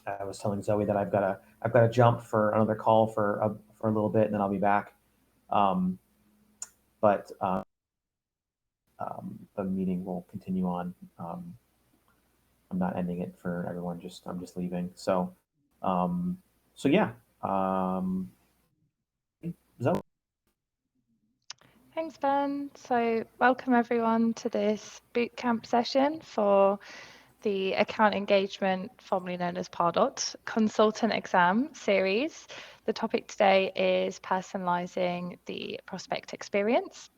I was telling Zoe that I've got to jump for another call for a little bit, and then I'll be back. Um, but the meeting will continue on. I'm not ending it for everyone. I'm just leaving. So yeah. Um, Zoe. Thanks, Ben. So, welcome everyone to this bootcamp session for the Account Engagement, formerly known as Pardot, Consultant Exam series. The topic today is personalizing the prospect experience.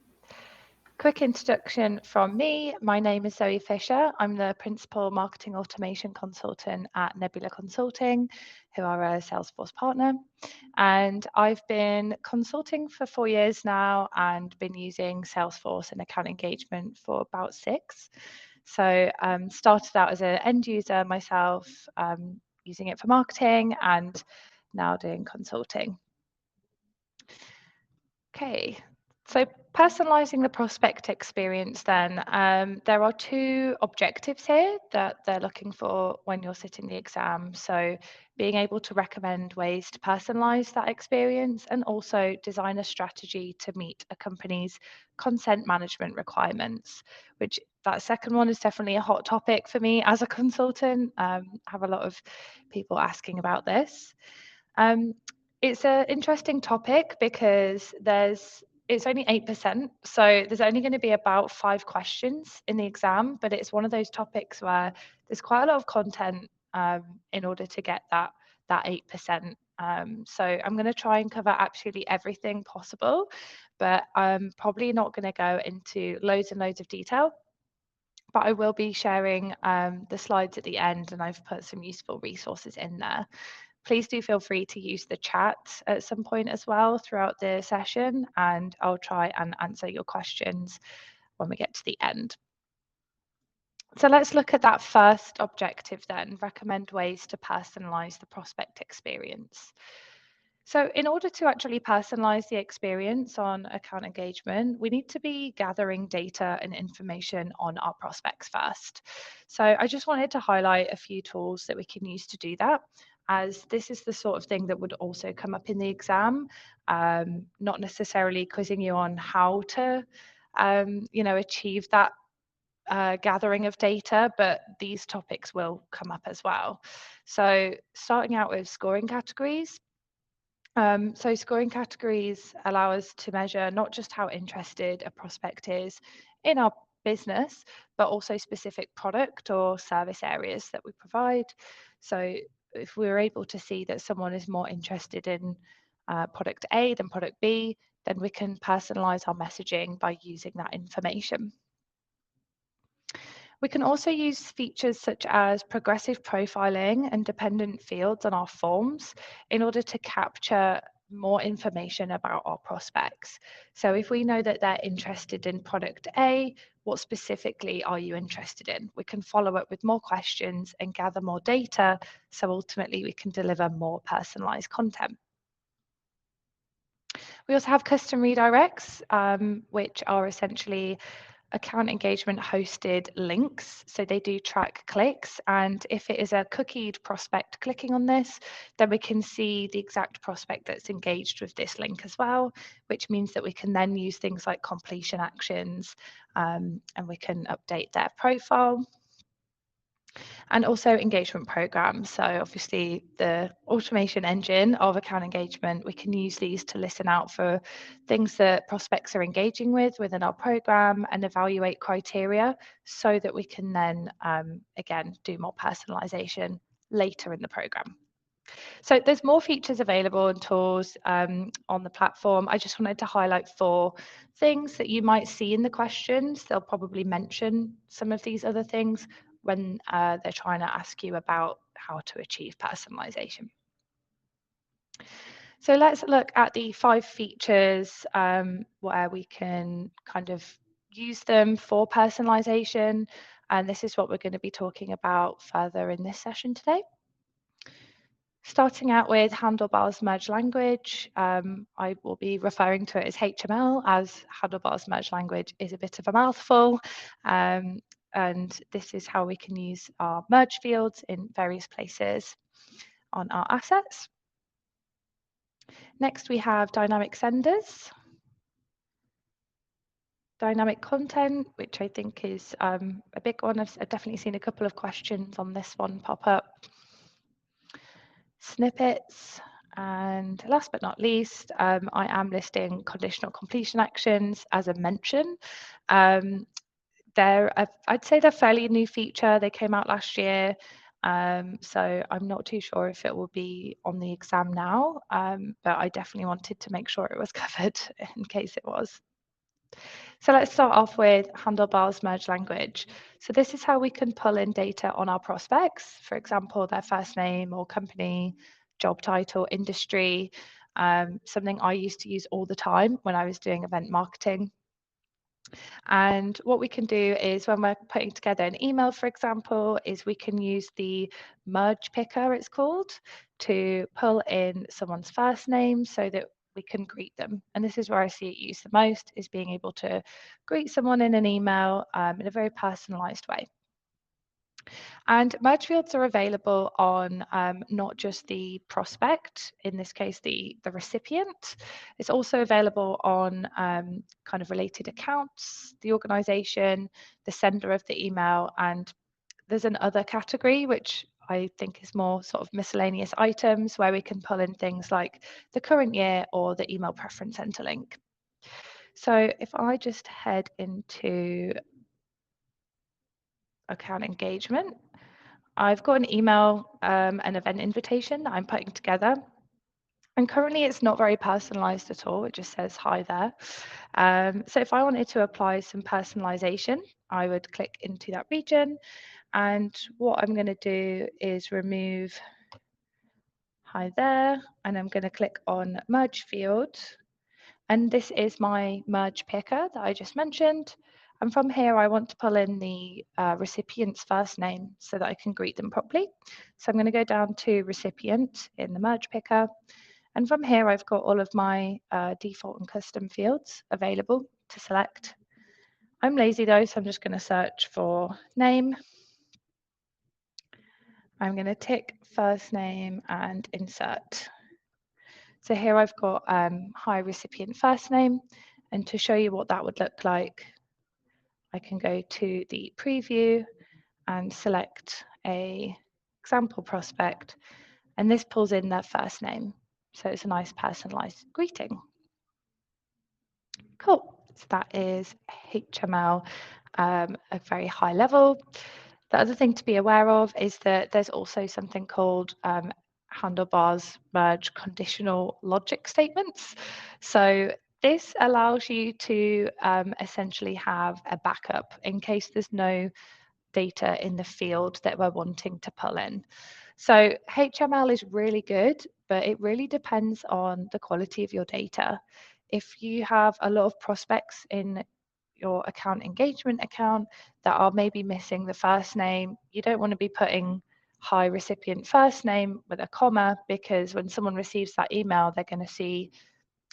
Quick introduction from me. My name is Zoe Fisher. I'm the Principal Marketing Automation Consultant at Nebula Consulting, who are a Salesforce partner. And I've been consulting for 4 years now and been using Salesforce and account engagement for about 6. So started out as an end user myself, using it for marketing and now doing consulting. Okay, so personalizing the prospect experience then, there are 2 objectives here that they're looking for when you're sitting the exam. So being able to recommend ways to personalize that experience and also design a strategy to meet a company's consent management requirements, which that second one is definitely a hot topic for me as a consultant. I have a lot of people asking about this. Um, it's an interesting topic because it's only 8%, so there's only going to be about 5 questions in the exam, but it's one of those topics where there's quite a lot of content in order to get that 8%. So I'm going to try and cover absolutely everything possible, but I'm probably not going to go into loads and loads of detail. But I will be sharing the slides at the end, and I've put some useful resources in there. Please do feel free to use the chat at some point as well throughout the session, and I'll try and answer your questions when we get to the end. So let's look at that first objective then, recommend ways to personalize the prospect experience. So in order to actually personalize the experience on account engagement, we need to be gathering data and information on our prospects first. So I just wanted to highlight a few tools that we can use to do that, as this is the sort of thing that would also come up in the exam, not necessarily quizzing you on how to achieve that gathering of data, but these topics will come up as well. So starting out with scoring categories. So scoring categories allow us to measure not just how interested a prospect is in our business, but also specific product or service areas that we provide. So if we're able to see that someone is more interested in product A than product B, then we can personalize our messaging by using that information. We can also use features such as progressive profiling and dependent fields on our forms in order to capture more information about our prospects. So if we know that they're interested in product A, what specifically are you interested in? We can follow up with more questions and gather more data, so ultimately we can deliver more personalized content. We also have custom redirects, which are essentially account engagement hosted links. So they do track clicks. And if it is a cookied prospect clicking on this, then we can see the exact prospect that's engaged with this link as well, which means that we can then use things like completion actions, and we can update their profile. And also engagement programs. So obviously the automation engine of account engagement, we can use these to listen out for things that prospects are engaging with within our program and evaluate criteria so that we can then, again, do more personalization later in the program. So there's more features available and tools on the platform. I just wanted to highlight 4 things that you might see in the questions. They'll probably mention some of these other things when they're trying to ask you about how to achieve personalization. So let's look at the 5 features where we can kind of use them for personalization. And this is what we're going to be talking about further in this session today. Starting out with Handlebars merge language, I will be referring to it as HML, as Handlebars merge language is a bit of a mouthful. And this is how we can use our merge fields in various places. on our assets. Next, we have dynamic senders. Dynamic content, which I think is a big one. I've definitely seen a couple of questions on this one pop up. Snippets, and last but not least, I am listing conditional completion actions as a mention. I'd say they're fairly new feature. They came out last year. So I'm not too sure if it will be on the exam now, but I definitely wanted to make sure it was covered in case it was. So let's start off with Handlebars merge language. So this is how we can pull in data on our prospects, for example, their first name or company, job title, industry, something I used to use all the time when I was doing event marketing. And what we can do is when we're putting together an email, for example, is we can use the merge picker, it's called, to pull in someone's first name so that we can greet them. And this is where I see it used the most, is being able to greet someone in an email in a very personalized way. And merge fields are available on not just the prospect, in this case, the recipient. It's also available on kind of related accounts, the organization, the sender of the email, and there's an other category, which I think is more sort of miscellaneous items where we can pull in things like the current year or the email preference center link. So if I just head into account engagement, I've got an email, an event invitation that I'm putting together. And currently it's not very personalized at all. It just says hi there. So if I wanted to apply some personalization, I would click into that region. And what I'm going to do is remove hi there. And I'm going to click on merge field. And this is my merge picker that I just mentioned. And from here, I want to pull in the recipient's first name so that I can greet them properly. So I'm going to go down to recipient in the merge picker. And from here, I've got all of my default and custom fields available to select. I'm lazy though, so I'm just going to search for name. I'm going to tick first name and insert. So here I've got hi recipient first name. And to show you what that would look like, I can go to the preview and select a example prospect, and this pulls in their first name. So it's a nice personalized greeting. Cool. So that is HTML at a very high level. The other thing to be aware of is that there's also something called Handlebars merge conditional logic statements. So this allows you to essentially have a backup in case there's no data in the field that we're wanting to pull in. So HTML is really good, but it really depends on the quality of your data. If you have a lot of prospects in your account engagement account that are maybe missing the first name, you don't want to be putting hi recipient first name with a comma, because when someone receives that email, they're going to see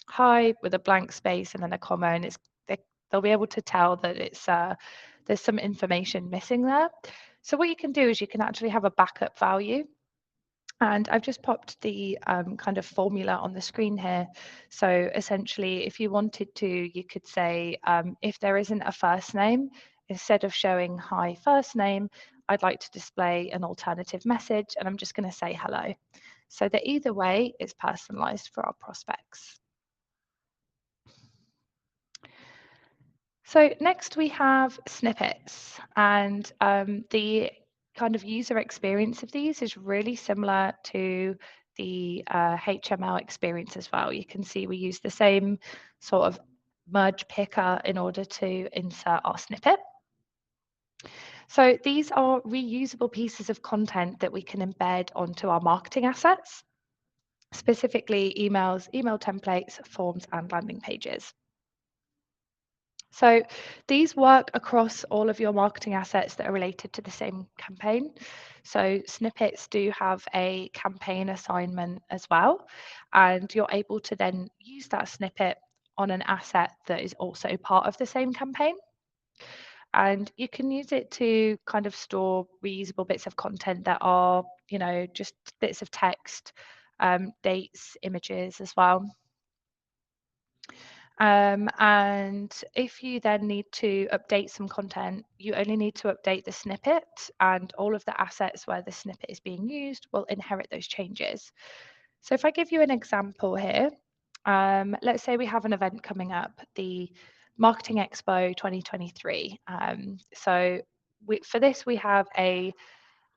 hi with a blank space and then a comma, and they'll be able to tell that it's there's some information missing there. So what you can do is you can actually have a backup value. And I've just popped the kind of formula on the screen here. So essentially, if you wanted to, you could say, if there isn't a first name, instead of showing hi first name, I'd like to display an alternative message, and I'm just going to say hello. So that either way is personalized for our prospects. So next we have snippets, and the kind of user experience of these is really similar to the HTML experience as well. You can see we use the same sort of merge picker in order to insert our snippet. So these are reusable pieces of content that we can embed onto our marketing assets, specifically emails, email templates, forms, and landing pages. So these work across all of your marketing assets that are related to the same campaign. So snippets do have a campaign assignment as well, and you're able to then use that snippet on an asset that is also part of the same campaign. And you can use it to kind of store reusable bits of content that are just bits of text, dates, images as well. And if you then need to update some content, you only need to update the snippet, and all of the assets where the snippet is being used will inherit those changes. So if I give you an example here, let's say we have an event coming up, the Marketing Expo 2023. For this, we have a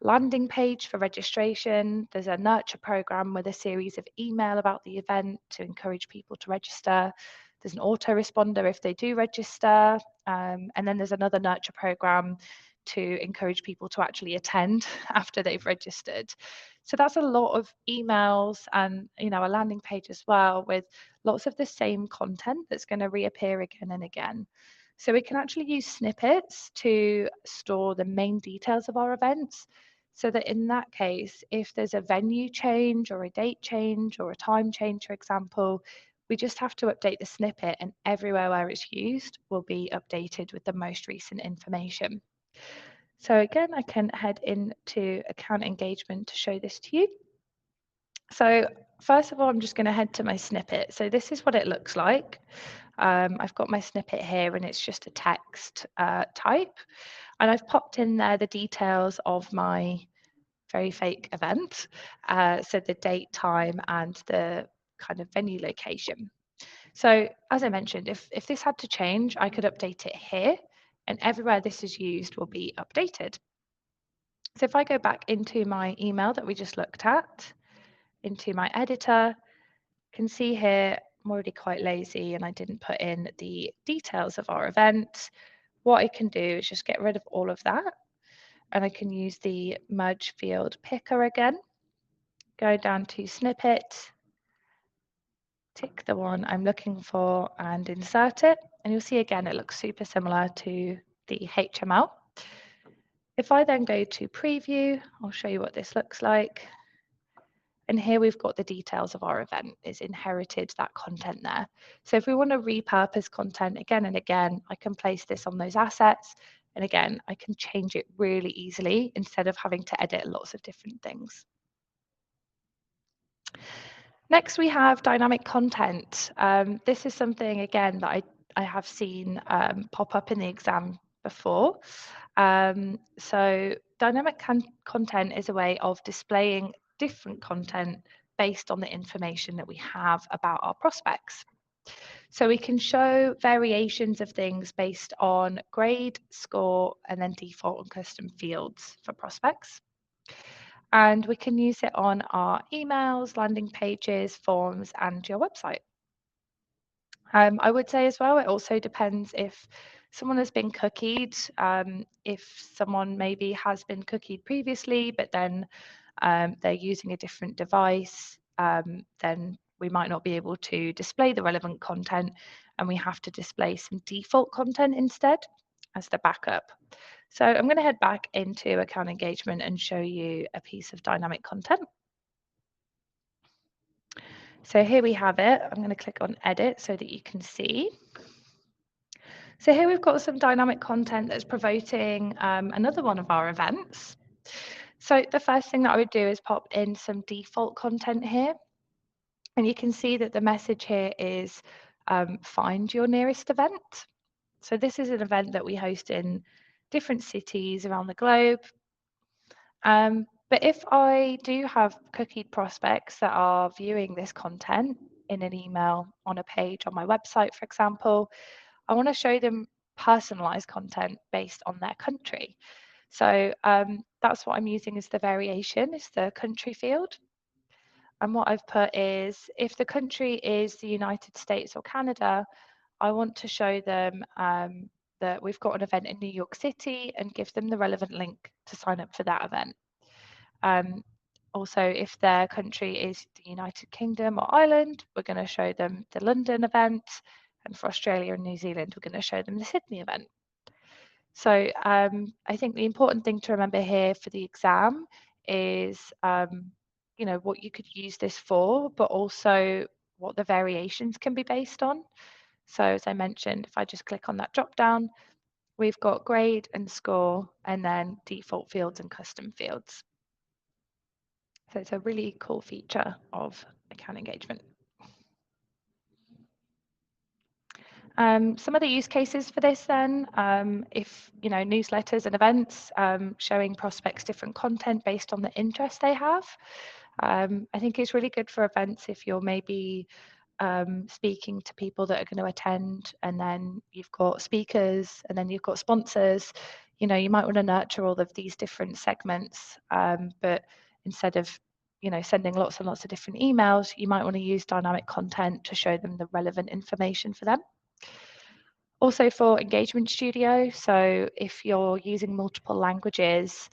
landing page for registration. There's a nurture program with a series of email about the event to encourage people to register. There's an autoresponder if they do register. And then there's another nurture program to encourage people to actually attend after they've registered. So that's a lot of emails and a landing page as well with lots of the same content that's going to reappear again and again. So we can actually use snippets to store the main details of our events, so that in that case, if there's a venue change or a date change or a time change, for example, we just have to update the snippet, and everywhere where it's used will be updated with the most recent information. So again, I can head into account engagement to show this to you. So first of all, I'm just going to head to my snippet. So this is what it looks like. I've got my snippet here, and it's just a text type. And I've popped in there the details of my very fake event. So the date, time, and the kind of venue location. So as I mentioned, if this had to change, I could update it here, and everywhere this is used will be updated. So if I go back into my email that we just looked at, into my editor, you can see here I'm already quite lazy and I didn't put in the details of our event. What I can do is just get rid of all of that, and I can use the merge field picker again, go down to snippet, tick the one I'm looking for and insert it. And you'll see again, it looks super similar to the HTML. If I then go to preview, I'll show you what this looks like. And here we've got the details of our event. It's inherited that content there. So if we want to repurpose content again and again, I can place this on those assets. And again, I can change it really easily instead of having to edit lots of different things. Next, we have dynamic content. This is something, again, that I have seen pop up in the exam before. So dynamic content is a way of displaying different content based on the information that we have about our prospects. So we can show variations of things based on grade, score, and then default and custom fields for prospects. And we can use it on our emails, landing pages, forms, and your website. I would say as well, it also depends if someone has been cookied. If someone maybe has been cookied previously, but then they're using a different device, then we might not be able to display the relevant content, and we have to display some default content instead as the backup. So I'm going to head back into account engagement and show you a piece of dynamic content. So here we have it. I'm going to click on edit so that you can see. So here we've got some dynamic content that's promoting another one of our events. So the first thing that I would do is pop in some default content here. And you can see that the message here is find your nearest event. So this is an event that we host in different cities around the globe. But if I do have cookied prospects that are viewing this content in an email, on a page, on my website, for example, I want to show them personalized content based on their country. So that's what I'm using as the variation, is the country field. And what I've put is, if the country is the United States or Canada, I want to show them that we've got an event in New York City and give them the relevant link to sign up for that event. Also, if their country is the United Kingdom or Ireland, we're going to show them the London event. And for Australia and New Zealand, we're going to show them the Sydney event. So I think the important thing to remember here for the exam is, what you could use this for, but also what the variations can be based on. So as I mentioned, if I just click on that drop down, we've got grade and score, and then default fields and custom fields. So it's a really cool feature of account engagement. Some of the use cases for this then, if newsletters and events, showing prospects different content based on the interest they have. I think it's really good for events if you're maybe speaking to people that are going to attend, and then you've got speakers, and then you've got sponsors. You might want to nurture all of these different segments, but instead of sending lots and lots of different emails, you might want to use dynamic content to show them the relevant information for them. Also for Engagement Studio, so if you're using multiple languages,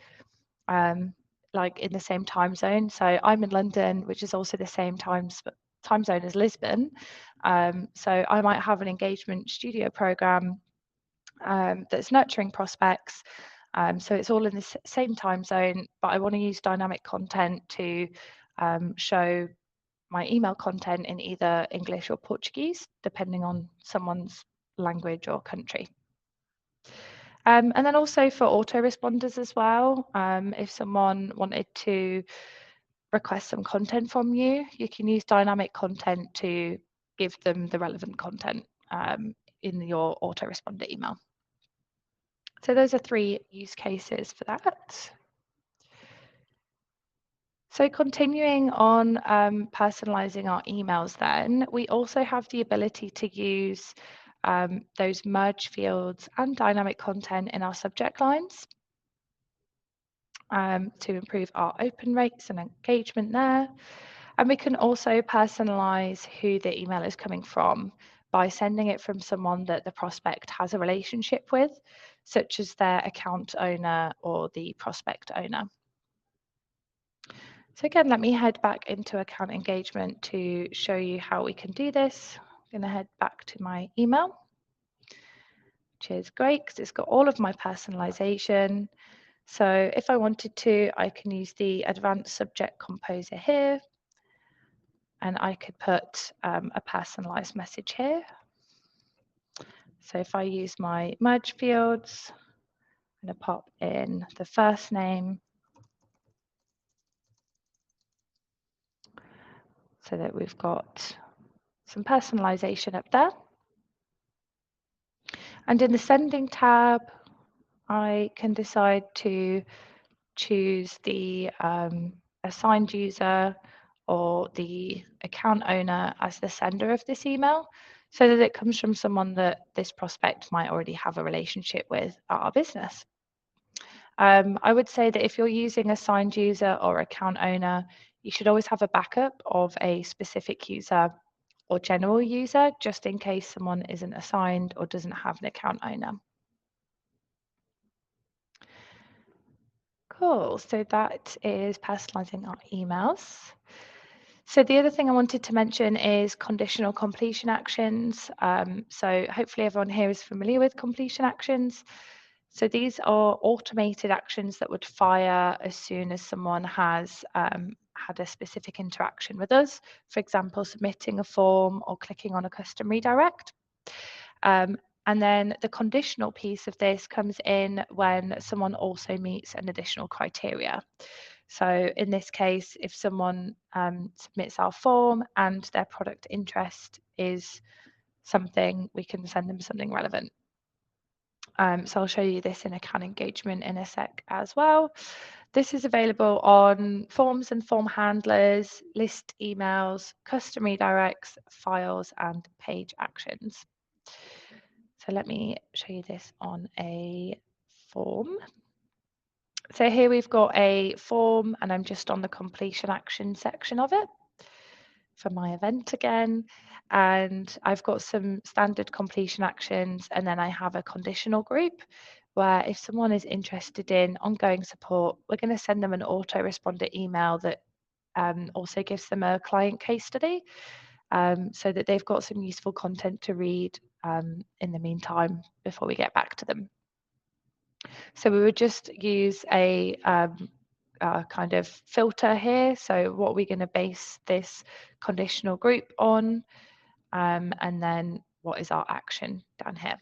like in the same time zone. So I'm in London, which is also the same time zone as Lisbon. So I might have an Engagement Studio program that's nurturing prospects. So it's all in the same time zone, but I want to use dynamic content to show my email content in either English or Portuguese, depending on someone's language or country. And then also for autoresponders as well, if someone wanted to request some content from you, you can use dynamic content to give them the relevant content in your autoresponder email. So those are 3 use cases for that. So continuing on personalizing our emails then, we also have the ability to use those merge fields and dynamic content in our subject lines to improve our open rates and engagement there. And we can also personalize who the email is coming from by sending it from someone that the prospect has a relationship with, such as their account owner or the prospect owner. So again, let me head back into account engagement to show you how we can do this. I'm going to head back to my email, which is great because it's got all of my personalization. So if I wanted to, I can use the advanced subject composer here, and I could put a personalized message here. So if I use my merge fields, I'm going to pop in the first name so that we've got some personalization up there. And in the sending tab, I can decide to choose the assigned user or the account owner as the sender of this email so that it comes from someone that this prospect might already have a relationship with at our business. I would say that if you're using assigned user or account owner, you should always have a backup of a specific user or general user just in case someone isn't assigned or doesn't have an account owner. Cool, so that is personalizing our emails. So the other thing I wanted to mention is conditional completion actions. So hopefully everyone here is familiar with completion actions. So these are automated actions that would fire as soon as someone has had a specific interaction with us. For example, submitting a form or clicking on a custom redirect. And then the conditional piece of this comes in when someone also meets an additional criteria. So in this case, if someone submits our form and their product interest is something, we can send them something relevant. So I'll show you this in account engagement in a sec as well. This is available on forms and form handlers, list emails, custom redirects, files, and page actions. So let me show you this on a form. So here we've got a form and I'm just on the completion action section of it for my event again. And I've got some standard completion actions and then I have a conditional group where if someone is interested in ongoing support, we're going to send them an autoresponder email that also gives them a client case study so that they've got some useful content to read in the meantime before we get back to them. So we would just use a kind of filter here. So what are we going to base this conditional group on? And then what is our action down here?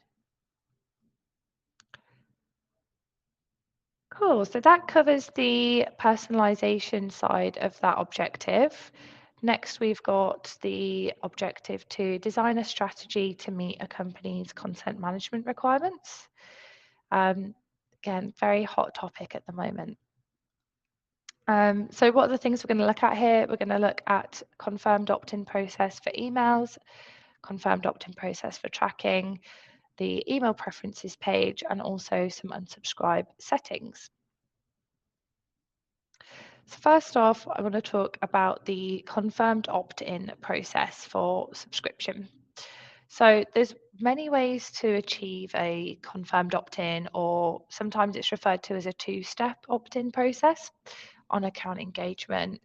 Cool. So that covers the personalization side of that objective. Next, we've got the objective to design a strategy to meet a company's content management requirements. Again, very hot topic at the moment. So what are the things we're going to look at here? We're going to look at confirmed opt-in process for emails, confirmed opt-in process for tracking, the email preferences page, and also some unsubscribe settings. So first off, I want to talk about the confirmed opt-in process for subscription. So there's many ways to achieve a confirmed opt-in, or sometimes it's referred to as a two-step opt-in process on account engagement.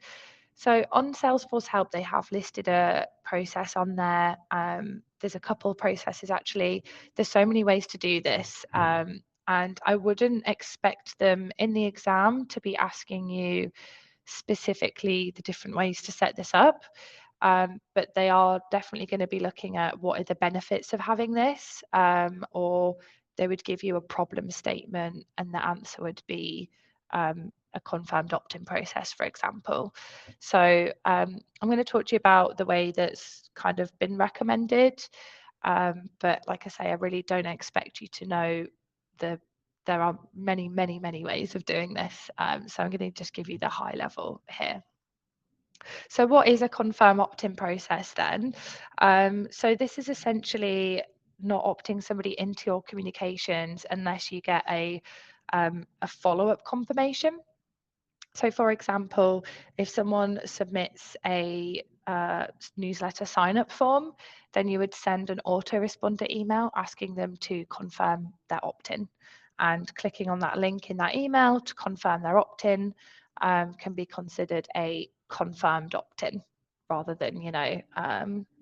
So on Salesforce Help, they have listed a process on there. There's a couple of processes actually. There's so many ways to do this. And I wouldn't expect them in the exam to be asking you specifically the different ways to set this up. But they are definitely going to be looking at what are the benefits of having this, or they would give you a problem statement and the answer would be a confirmed opt-in process, for example. So I'm going to talk to you about the way that's kind of been recommended. But like I say, I really don't expect you to know there are many, many, many ways of doing this. So I'm going to just give you the high level here. So what is a confirm opt-in process then? So this is essentially not opting somebody into your communications unless you get a follow-up confirmation. So for example, if someone submits a newsletter sign-up form, then you would send an autoresponder email asking them to confirm their opt-in. And clicking on that link in that email to confirm their opt-in can be considered a confirmed opt-in rather than,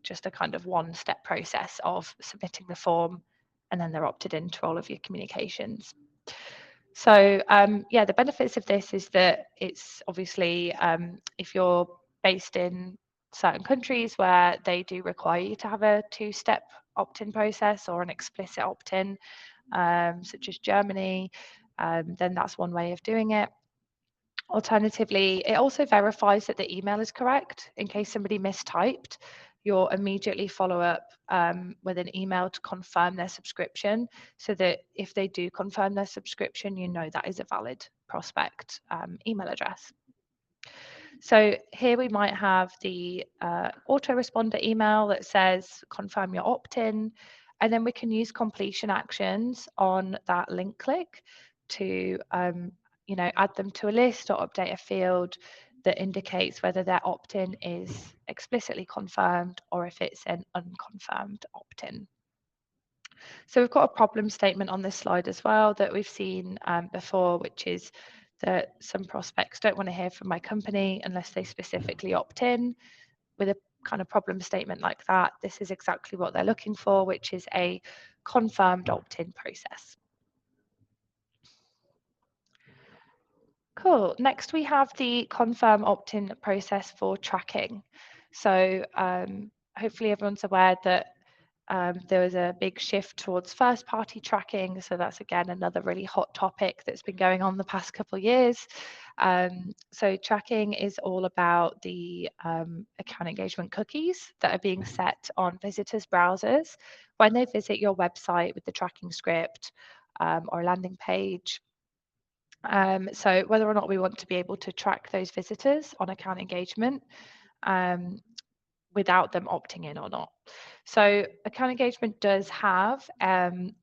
just a kind of one-step process of submitting the form and then they're opted into all of your communications. So yeah, the benefits of this is that it's obviously if you're based in certain countries where they do require you to have a two-step opt-in process or an explicit opt-in, such as Germany, then that's one way of doing it. Alternatively, it also verifies that the email is correct. In case somebody mistyped, you'll immediately follow up with an email to confirm their subscription, so that if they do confirm their subscription, you know that is a valid prospect email address. So here we might have the autoresponder email that says confirm your opt-in, and then we can use completion actions on that link click to add them to a list or update a field that indicates whether their opt-in is explicitly confirmed or if it's an unconfirmed opt-in. So we've got a problem statement on this slide as well that we've seen before, which is that some prospects don't want to hear from my company unless they specifically opt in. With a kind of problem statement like that, this is exactly what they're looking for, which is a confirmed opt-in process. Cool. Next, we have the confirm opt-in process for tracking. So hopefully everyone's aware that there was a big shift towards first-party tracking. So that's, again, another really hot topic that's been going on the past couple of years. So tracking is all about the account engagement cookies that are being set on visitors' browsers when they visit your website with the tracking script or landing page. So whether or not we want to be able to track those visitors on account engagement without them opting in or not. So account engagement does have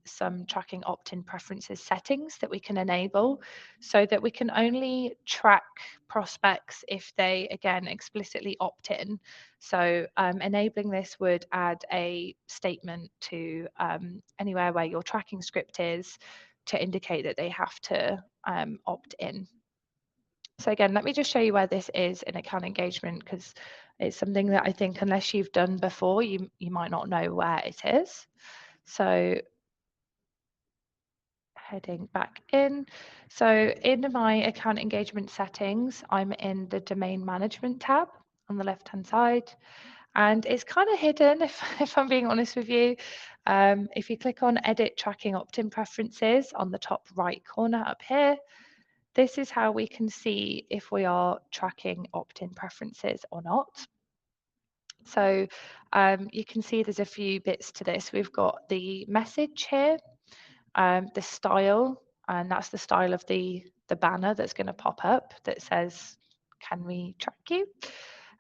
some tracking opt-in preferences settings that we can enable so that we can only track prospects if they, again, explicitly opt in. So enabling this would add a statement to anywhere where your tracking script is to indicate that they have to opt in. So again, let me just show you where this is in account engagement, because it's something that I think unless you've done before, you might not know where it is. So heading back in. So in my account engagement settings, I'm in the domain management tab on the left-hand side. And it's kind of hidden, if I'm being honest with you. If you click on Edit Tracking Opt-in Preferences on the top right corner up here, this is how we can see if we are tracking opt-in preferences or not. So you can see there's a few bits to this. We've got the message here, the style, and that's the style of the banner that's going to pop up that says, can we track you?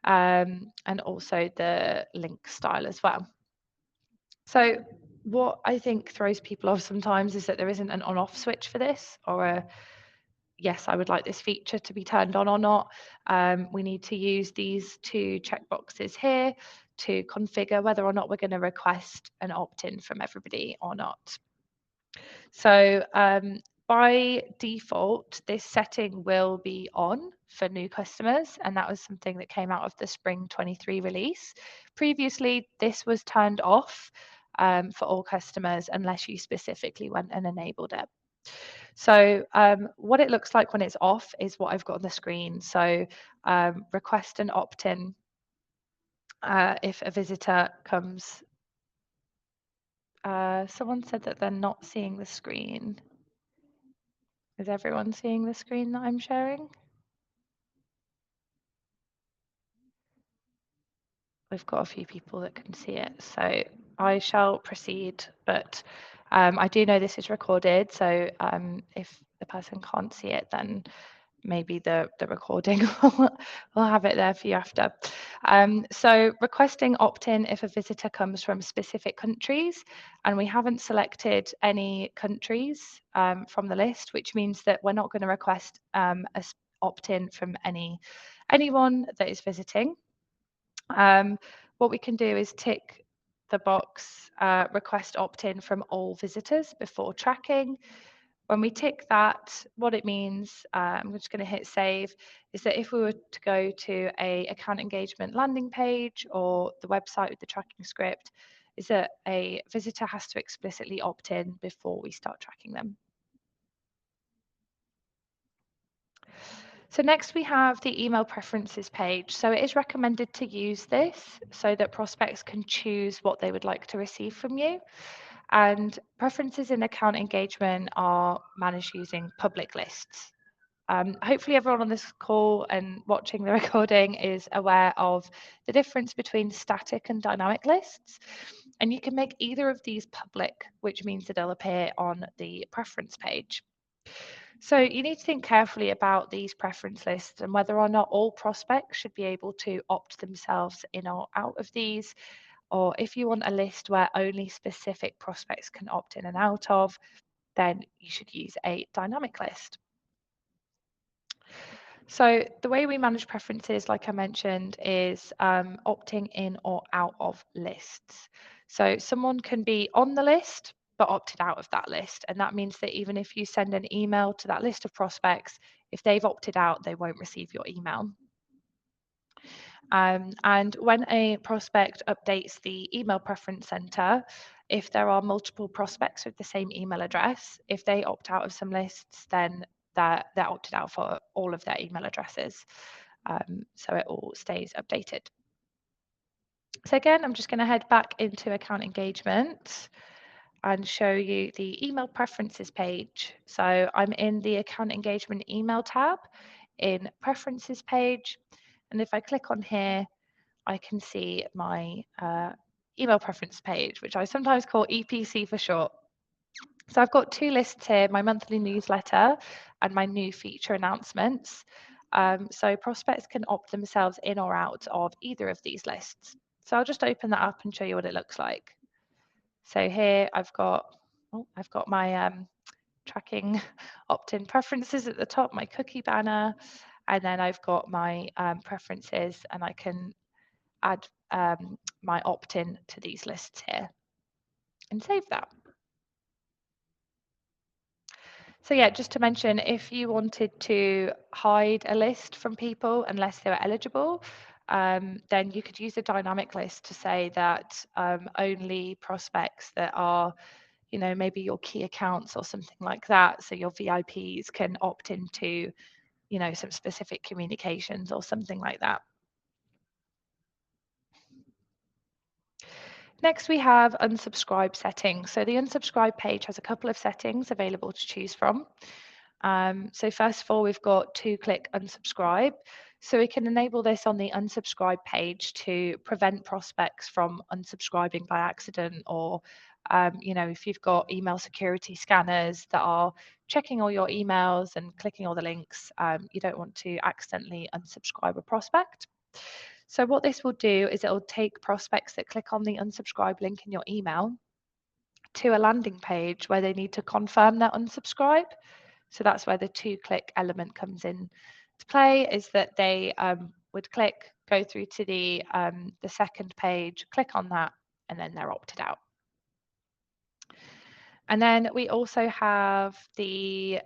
And also the link style as well. So what I think throws people off sometimes is that there isn't an on-off switch for this, or a yes, I would like this feature to be turned on or not. We need to use these two checkboxes here to configure whether or not we're going to request an opt-in from everybody or not. So by default, this setting will be on for new customers, and that was something that came out of the Spring 23 release. Previously, this was turned off for all customers unless you specifically went and enabled it. So what it looks like when it's off is what I've got on the screen. So request an opt-in if a visitor comes. Someone said that they're not seeing the screen. Is everyone seeing the screen that I'm sharing? We've got a few people that can see it, so I shall proceed, but I do know this is recorded, so if the person can't see it, then maybe the recording will have it there for you after. So requesting opt-in if a visitor comes from specific countries, and we haven't selected any countries from the list, which means that we're not going to request a opt-in from anyone that is visiting. What we can do is tick the box request opt-in from all visitors before tracking. When we tick that, what it means, I'm just going to hit save, is that if we were to go to a account engagement landing page or the website with the tracking script, is that a visitor has to explicitly opt in before we start tracking them. So next we have the email preferences page. So it is recommended to use this so that prospects can choose what they would like to receive from you. And preferences in account engagement are managed using public lists. Hopefully everyone on this call and watching the recording is aware of the difference between static and dynamic lists. And you can make either of these public, which means that they'll appear on the preference page. So you need to think carefully about these preference lists and whether or not all prospects should be able to opt themselves in or out of these, or if you want a list where only specific prospects can opt in and out of, then you should use a dynamic list. So the way we manage preferences, like I mentioned, is opting in or out of lists. So someone can be on the list, but opted out of that list. And that means that even if you send an email to that list of prospects, if they've opted out, they won't receive your email. And when a prospect updates the email preference center, if there are multiple prospects with the same email address, if they opt out of some lists, then they're opted out for all of their email addresses. So it all stays updated. So again, I'm just going to head back into account engagement and show you the email preferences page. So I'm in the account engagement email tab in preferences page. And if I click on here, I can see my email preference page, which I sometimes call EPC for short. So I've got two lists here, my monthly newsletter and my new feature announcements. So prospects can opt themselves in or out of either of these lists. So I'll just open that up and show you what it looks like. So here I've got my tracking opt-in preferences at the top, my cookie banner, and then I've got my preferences, and I can add my opt-in to these lists here and save that. So yeah, just to mention, if you wanted to hide a list from people unless they were eligible, then you could use a dynamic list to say that only prospects that are, you know, maybe your key accounts or something like that, so your VIPs can opt into, you know, some specific communications or something like that. Next, we have unsubscribe settings. So the unsubscribe page has a couple of settings available to choose from. So first of all, we've got two-click unsubscribe. So we can enable this on the unsubscribe page to prevent prospects from unsubscribing by accident, or if you've got email security scanners that are checking all your emails and clicking all the links, you don't want to accidentally unsubscribe a prospect. So what this will do is it'll take prospects that click on the unsubscribe link in your email to a landing page where they need to confirm their unsubscribe. So that's where the two-click element comes in to play, is that they would click, go through to the second page, click on that, and then they're opted out. And then we also have the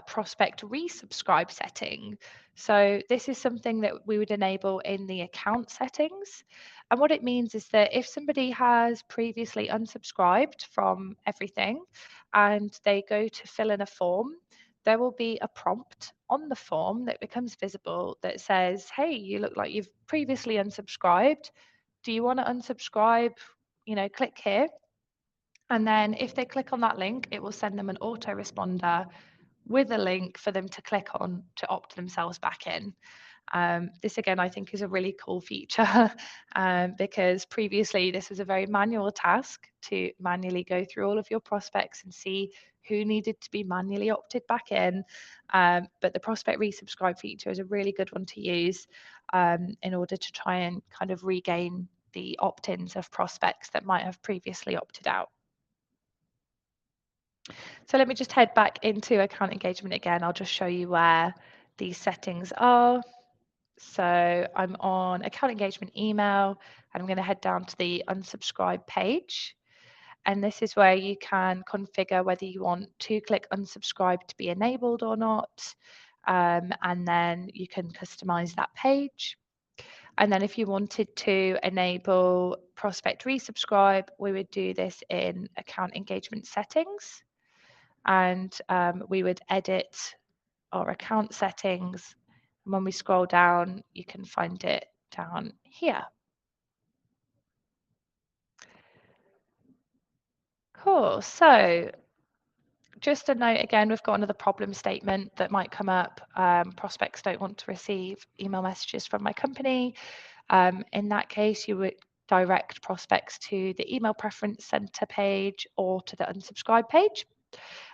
prospect resubscribe setting. So this is something that we would enable in the account settings. And what it means is that if somebody has previously unsubscribed from everything and they go to fill in a form, there will be a prompt on the form that becomes visible that says, hey, you look like you've previously unsubscribed. Do you want to unsubscribe? Click here. And then if they click on that link, it will send them an autoresponder with a link for them to click on to opt themselves back in. This again, I think, is a really cool feature because previously this was a very manual task to manually go through all of your prospects and see who needed to be manually opted back in. But the prospect resubscribe feature is a really good one to use in order to try and kind of regain the opt-ins of prospects that might have previously opted out. So let me just head back into account engagement again. I'll just show you where these settings are. So I'm on account engagement email, and I'm going to head down to the unsubscribe page. And this is where you can configure whether you want two-click unsubscribe to be enabled or not. And then you can customize that page. And then if you wanted to enable prospect resubscribe, we would do this in account engagement settings. And we would edit our account settings. And when we scroll down, you can find it down here. Cool. So just a note again, we've got another problem statement that might come up. Prospects don't want to receive email messages from my company. In that case, you would direct prospects to the email preference center page or to the unsubscribe page.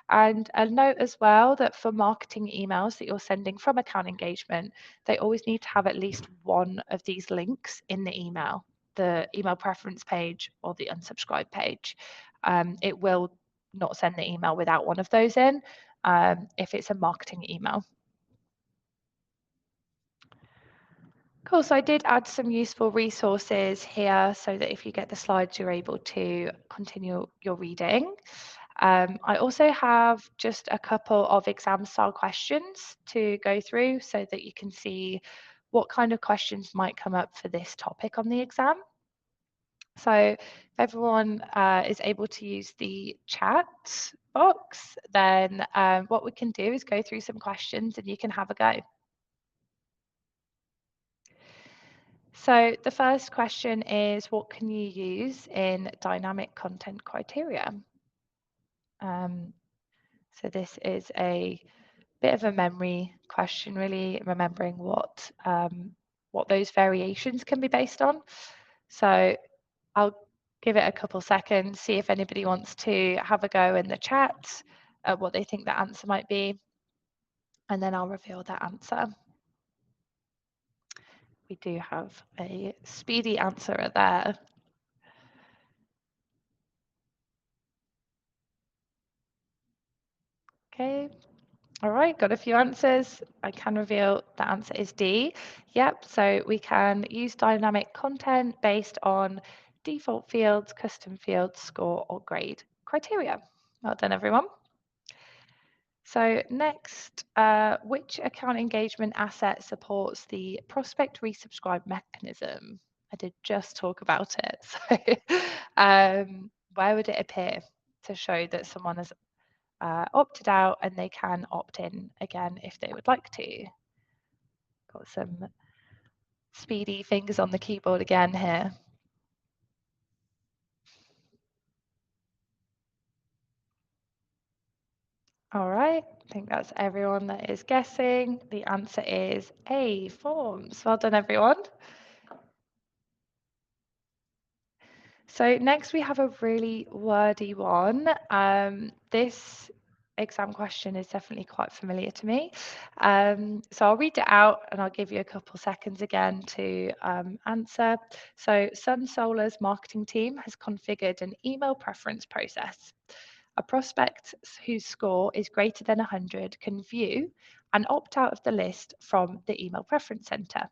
And a note as well that for marketing emails that you're sending from account engagement, they always need to have at least one of these links in the email, the email preference page or the unsubscribe page. It will not send the email without one of those in if it's a marketing email. Cool, so I did add some useful resources here so that if you get the slides, you're able to continue your reading. I also have just a couple of exam style questions to go through so that you can see what kind of questions might come up for this topic on the exam. So if everyone is able to use the chat box, then what we can do is go through some questions and you can have a go. So the first question is, what can you use in dynamic content criteria? So this is a bit of a memory question, really remembering what those variations can be based on. So I'll give it a couple seconds, see if anybody wants to have a go in the chat at what they think the answer might be, and then I'll reveal that answer. We do have a speedy answer there. Okay, all right, got a few answers. I can reveal the answer is D. Yep, so we can use dynamic content based on default fields, custom fields, score, or grade criteria. Well done, everyone. So next, which account engagement asset supports the prospect resubscribe mechanism? I did just talk about it. So where would it appear to show that someone has opted out and they can opt in again if they would like to? Got some speedy fingers on the keyboard again here. All right, I think that's everyone that is guessing. The answer is A, forms. Well done, everyone. So next we have a really wordy one. This exam question is definitely quite familiar to me. So I'll read it out and I'll give you a couple seconds again to answer. So Sun Solar's marketing team has configured an email preference process. A prospect whose score is greater than 100 can view and opt out of the list from the email preference center.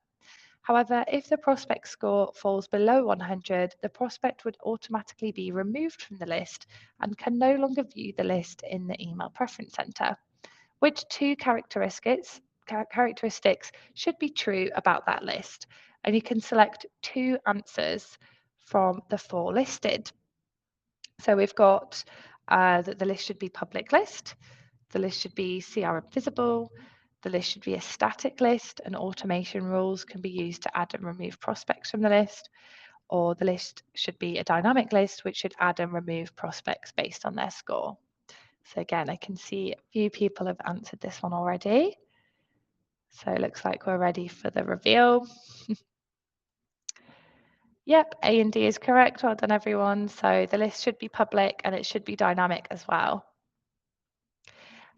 However, if the prospect score falls below 100, the prospect would automatically be removed from the list and can no longer view the list in the email preference center. Which two characteristics should be true about that list? And you can select two answers from the four listed. So we've got that the list should be public list, the list should be CRM visible, the list should be a static list, and automation rules can be used to add and remove prospects from the list, or the list should be a dynamic list, which should add and remove prospects based on their score. So again, I can see a few people have answered this one already. So it looks like we're ready for the reveal. Yep, A and D is correct. Well done, everyone. So the list should be public and it should be dynamic as well.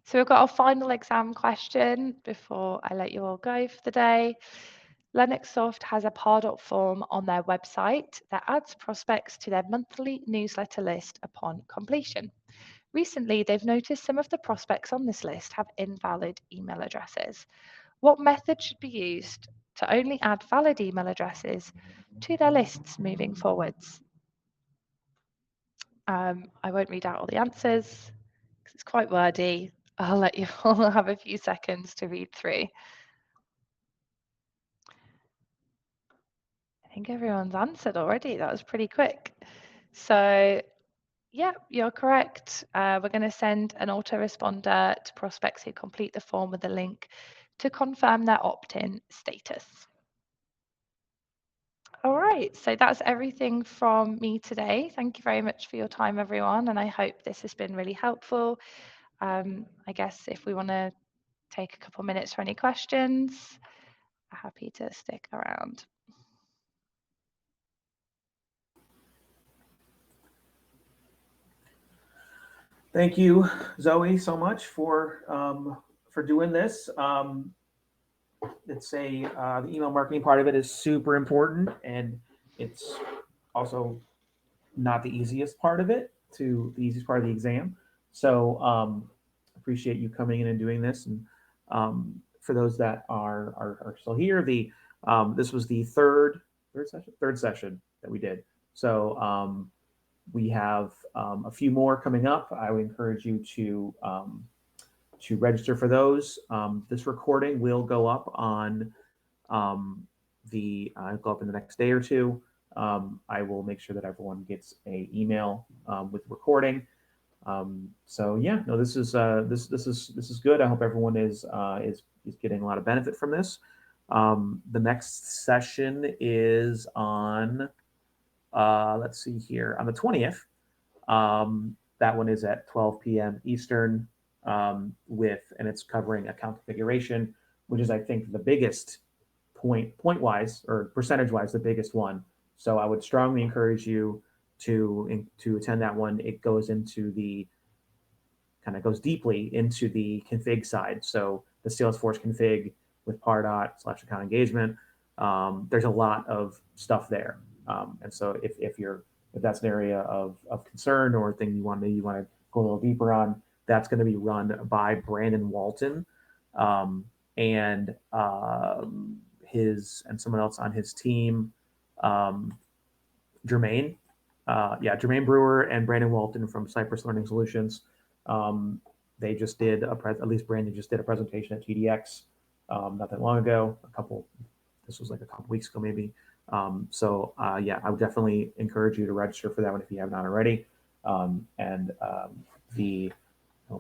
So we've got our final exam question before I let you all go for the day. Linuxsoft has a Pardot form on their website that adds prospects to their monthly newsletter list upon completion. Recently, they've noticed some of the prospects on this list have invalid email addresses. What method should be used to only add valid email addresses to their lists moving forwards? I won't read out all the answers because it's quite wordy. I'll let you all have a few seconds to read through. I think everyone's answered already. That was pretty quick. So, yeah, you're correct. We're going to send an autoresponder to prospects who complete the form with a link to confirm their opt-in status. All right, so that's everything from me today. Thank you very much for your time, everyone, and I hope this has been really helpful. I guess if we want to take a couple minutes for any questions, I'm happy to stick around. Thank you, Zoe, so much for doing this. It's the email marketing part of it is super important, and it's also not the easiest part of it. The easiest part of the exam. So appreciate you coming in and doing this. And for those that are still here, this was the third session that we did. So we have a few more coming up. I would encourage you to register for those. This recording will go up on go up in the next day or two. I will make sure that everyone gets a email with recording. So yeah, no, this is good. I hope everyone is getting a lot of benefit from this. The next session is on let's see here, on the 20th. That one is at 12 p.m. Eastern, and it's covering account configuration, which is, I think, the biggest point wise or percentage wise, the biggest one. So I would strongly encourage you to attend that one. It goes deeply into the config side. So the Salesforce config with Pardot / account engagement. There's a lot of stuff there. And so if that's an area of concern or thing you want to go a little deeper on, that's going to be run by Brandon Walton, and someone else on his team, Jermaine. Jermaine Brewer and Brandon Walton from Cypress Learning Solutions. They just did at least Brandon just did a presentation at TDX not that long ago. This was like a couple weeks ago maybe. I would definitely encourage you to register for that one if you have not already. I'll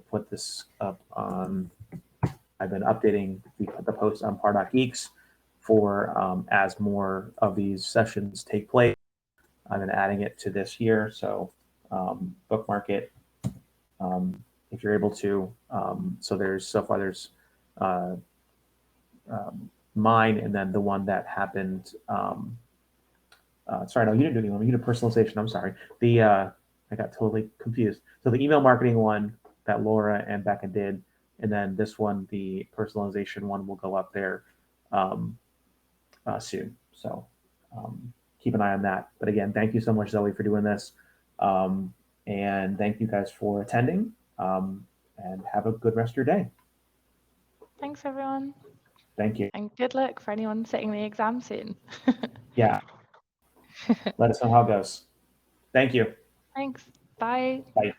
put this up on. I've been updating the post on Pardot Geeks for as more of these sessions take place. I've been adding it to this year, so bookmark it. if you're able to. So there's uh, mine, and then the one that happened. Sorry, no, you didn't do email. You did personalization. I'm sorry. I got totally confused. So the email marketing one that Laura and Becca did, and then this one, the personalization one, will go up there um, soon. So keep an eye on that. But again, thank you so much, Zoe, for doing this, um, and thank you guys for attending. And have a good rest of your day. Thanks, everyone. Thank you. And good luck for anyone sitting the exam soon. Yeah. Let us know how it goes. Thank you. Thanks. Bye. Bye.